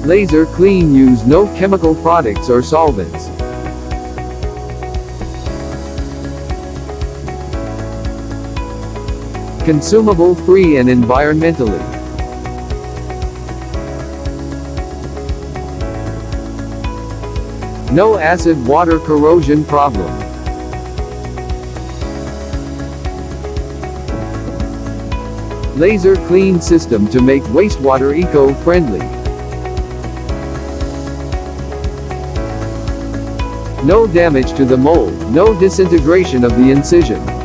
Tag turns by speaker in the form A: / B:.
A: Laser clean, use no chemical products or solvents. Consumable free and environmentally. No acid water corrosion problem. Laser clean system to make wastewater eco-friendly. No damage to the mold, no disintegration of the incision.